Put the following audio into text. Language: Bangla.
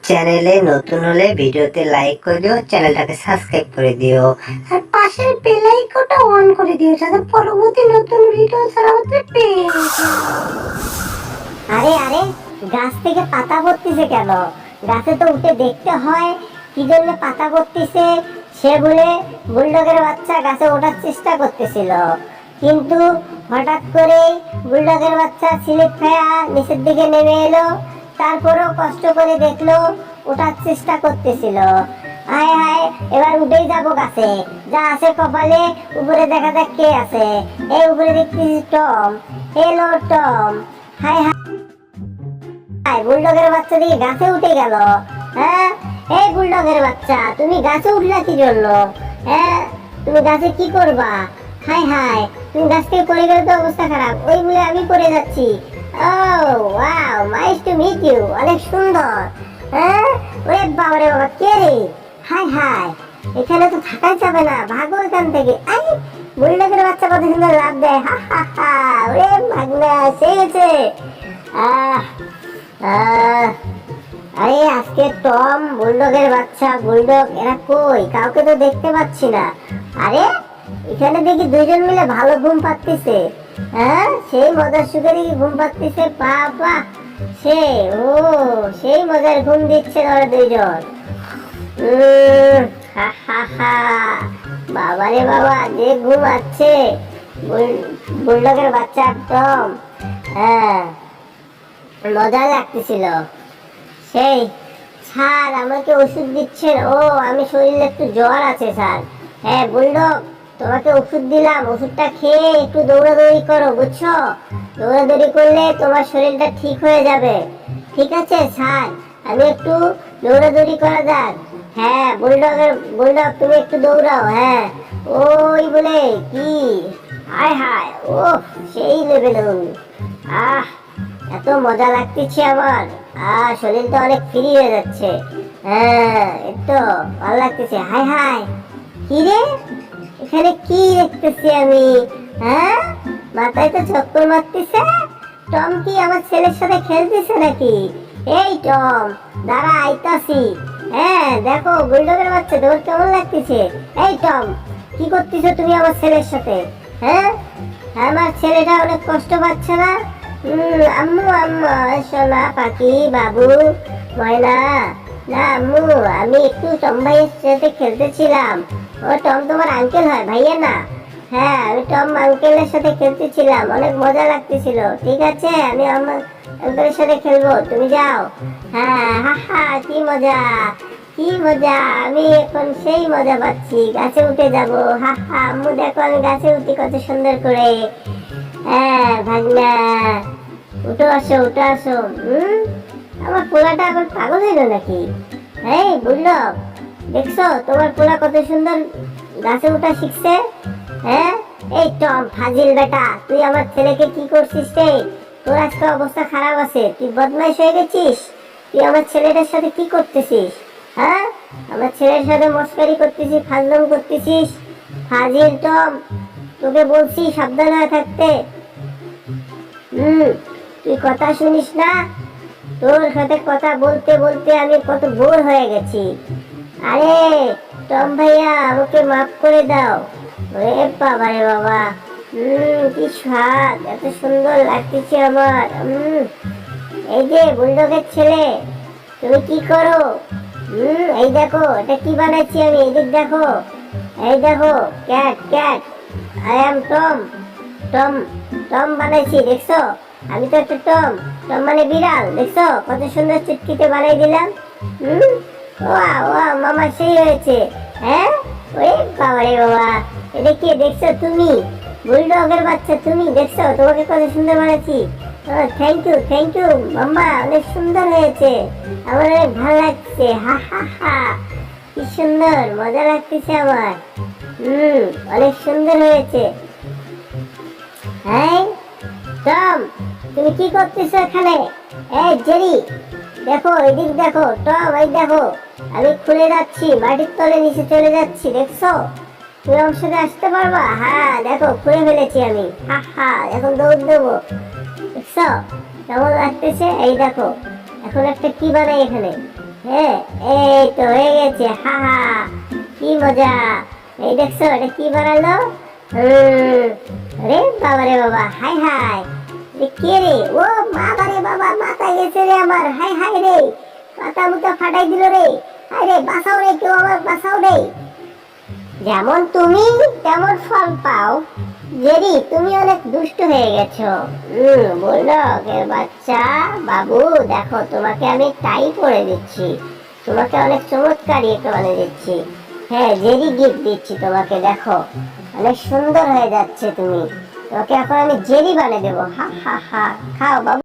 চ্যানেলে নতুন হলে ভিডিওতে লাইক করে দিও, চ্যানেলটাকে সাবস্ক্রাইব করে দিও আর পাশের বেল আইকনটা অন করে দিও যাতে পরবর্তী নতুন ভিডিও ছাড়া হতে পেয়ে যাও। আরে আরে, গাছ থেকে পাতা পড়তেছে কেন? গাছে তো উঠে দেখতে হয় কি জন্য পাতা পড়তেছে। সে বলে বুলডগের বাচ্চা গাছে ওঠার চেষ্টা করতেছিল, কিন্তু হঠাৎ করে বুলডগের বাচ্চা স্লিপ খেয়া নিচের দিকে নেমে এলো। তারপরেও কষ্ট করে দেখলো, ওঠার চেষ্টা করতেছিল। হায় হায়, এবার উঠেই যাবো গাছে, যা আছে কপালে। উপরে দেখা যাক কে আছে। এই উপরে দেখতেছি টম। Hello Tom. হায় হায়, বুলডগের বাচ্চা দিয়ে গাছে উঠে গেল। হ্যাঁ, এই বুলডগের বাচ্চা, তুমি গাছে উঠলা কি জন্য? হ্যাঁ, তুমি গাছে কি করবা? হায় হায়, তুমি গাছ থেকে পড়ে গেলে তো অবস্থা খারাপ। ওই বলে আমি পড়ে যাচ্ছি। ও wow, nice to meet you. অনেক সুন্দর। হ্যাঁ, ওরে বাবা রে বাবা, কে রে? হায় হায়, এখানে তো থাকাই যাবে না, ভাগো এখান থেকে। আই, বুলডগের বাচ্চা কত সুন্দর লাভ দেয়। হা হা হা, ওরে ভাগনা এসে গেছে। আহ আরে আজকে টম, বুলডগের বাচ্চা, বুলডগ এরা কই? কাউকে তো দেখতে পাচ্ছি না। আরে এখানে দেখি দুইজন মিলে ভালো ঘুম পাচ্ছে। হ্যাঁ, সেই মজার সুখে দেখি ঘুম পাচ্ছে। বাবা, সেই মজার ঘুম দিচ্ছে ওরা দুইজন। হা হা হা, বাবা রে বাবা, যে ঘুমাচ্ছে বুলডগের বাচ্চা টম। হ্যাঁ, মজা লাগতেছিল সেই। স্যার, আমাকে ওষুধ দিচ্ছেন? ও, আমি শরীরে একটু জ্বর আছে স্যার। হ্যাঁ বুলডগ, তোমাকে ওষুধ দিলাম, ওষুধটা খেয়ে একটু দৌড়াদৌড়ি করো, বুঝছো? দৌড়াদৌড়ি করলে তোমার শরীরটা ঠিক হয়ে যাবে। ঠিক আছে স্যার, আমি একটু দৌড়াদৌড়ি করা যাক। হ্যাঁ বুলডগ, তুমি একটু দৌড়াও। হ্যাঁ, ওই বলে কি, হায় হায়, ও সেই লেভেল। আহ, এত মজা লাগতেছে আমার। শরীরটা অনেক ফ্রি হয়ে যাচ্ছে। হ্যাঁ, একটু ভালো লাগতেছে। হায় হায়, কি রে, এখানে কি দেখতেছি আমি? হ্যাঁ, মাথায় তো চক্কর মারতেছে। টম কি আমার ছেলের সাথে খেলতেছে নাকি? এই টম, দাঁড়া, আইতাছি। হ্যাঁ, দেখো বুলডগের বাচ্চা, তোমার কেমন লাগতেছে? এই টম, কি করতেছো তুমি আমার ছেলের সাথে? হ্যাঁ, আমার ছেলেটা অনেক কষ্ট পাচ্ছে না? আম্মু আম্মু, সোনা পাখি বাবু ময়না। না আম্মু, আমি একটু টম ভাইয়ের সাথে খেলতেছিলাম। ও টম তোমার আঙ্কেল হয়, ভাইয়া না? হ্যাঁ, আমি টম আঙ্কেলের সাথে খেলতেছিলাম, অনেক মজা লাগতেছিল। ঠিক আছে, আমি আমার আঙ্কেলের সাথে খেলবো, তুমি যাও। হ্যাঁ, হা হা, কি মজা, কি মজা, আমি এখন সেই মজা পাচ্ছি। গাছে উঠে যাব। হা হা, আম্মু দেখো আমি গাছে উঠি কত সুন্দর করে। হ্যাঁ ভাগনা, উঠে আসো উঠে আসো। আমার পোলাটা আবার পাগল হইল নাকি? এই বুলডগ, দেখছো তোমার পোলা কত সুন্দর গাছে উঠা শিখছে? হ্যাঁ, এই টম ফাজিল বেটা, তুই আমার ছেলেকে কি করছিস রে? তোর আজকে অবস্থা খারাপ আছে, তুই বদমাইশ হয়ে গেছিস। তুই আমার ছেলেটার সাথে কি করতেছিস? হ্যাঁ, আমার ছেলের সাথে মস্কারি করতেছিস, ফাজলাম করতেছিস। ফাজিল টম, তোকে বলছি সাবধান হয়ে থাকতে। তুই কথা শুনিস না? তোর সাথে কথা বলতে বলতে আমি কত বোর হয়ে গেছি। আরে টম ভাইয়া, আমাকে মাফ করে দাও। ওরে বাবা রে বাবা, কি স্বাদ, এত সুন্দর লাগতেছে আমার। এই যে বুলডগের ছেলে, তুমি কি করো? এই দেখো, এটা কি বানাচ্ছি আমি, এদিক দেখো। এই দেখো, cat cat, I am Tom. Tom Tom বানাইছি, দেখছো? আমি তো একটা টম। টম মানে বিড়াল, দেখছো কত সুন্দর চুটকিতে বানাই দিলাম। ওয়া ওয়া মামা, সেই হয়েছে। হ্যাঁ, ওরে বাবা রে বাবা, এটা কি দেখছো তুমি? বুলডগের বাচ্চা, তুমি দেখছো তোমাকে কত সুন্দর বানাচ্ছি। থ্যাংক ইউ মাম্মা, অনেক সুন্দর হয়েছে, আমার অনেক ভালো লাগছে। হা হা হা, কি সুন্দর, মজা লাগতেছে আমার। অনেক সুন্দর হয়েছে। হ্যাঁ টম, তুমি কি করতেছো এখানে? এই জেরি, দেখো এদিক দেখো। টম, এই দেখো, আমি খুলে যাচ্ছি, মাটির তলে নিচে চলে যাচ্ছি, দেখছো? তুমি আমার সাথে আসতে পারবা? হ্যাঁ দেখো, খুলে ফেলেছি আমি। হা হা, এখন দৌড় দেবো, দেখছো কেমন লাগতেছে? এই দেখো, এখন একটা কি বানাই এখানে। হ্যাঁ, এই তো হয়ে গেছে, হা হা, কি মজা। এই দেখছো এটা কি বানালো? রে বাবা রে বাবা, হাই হাই, কে রে? ও বাবা রে বাবা, মাথা গেছে রে আমার, হাই হাই রে, মাথা মুথা ফাটাই দিল রে। হাই রে, বাঁচাও রে, কেউ আমার বাঁচাও রে। যেমন তুমি তেমন ফল পাও। জেরি, তুমি অনেক দুষ্ট হয়ে গেছো। বুলডগের বাচ্চা বাবু, দেখো তোমাকে আমি টাই করে দিচ্ছি, তোমাকে অনেক চমৎকার ইয়ে বানিয়ে দিচ্ছি। হ্যাঁ, জেরি গিফট দিচ্ছি তোমাকে, দেখো অনেক সুন্দর হয়ে যাচ্ছে তুমি। তোমাকে এখন আমি জেরি বানিয়ে দেবো, হা হা হা। খাও বাবু।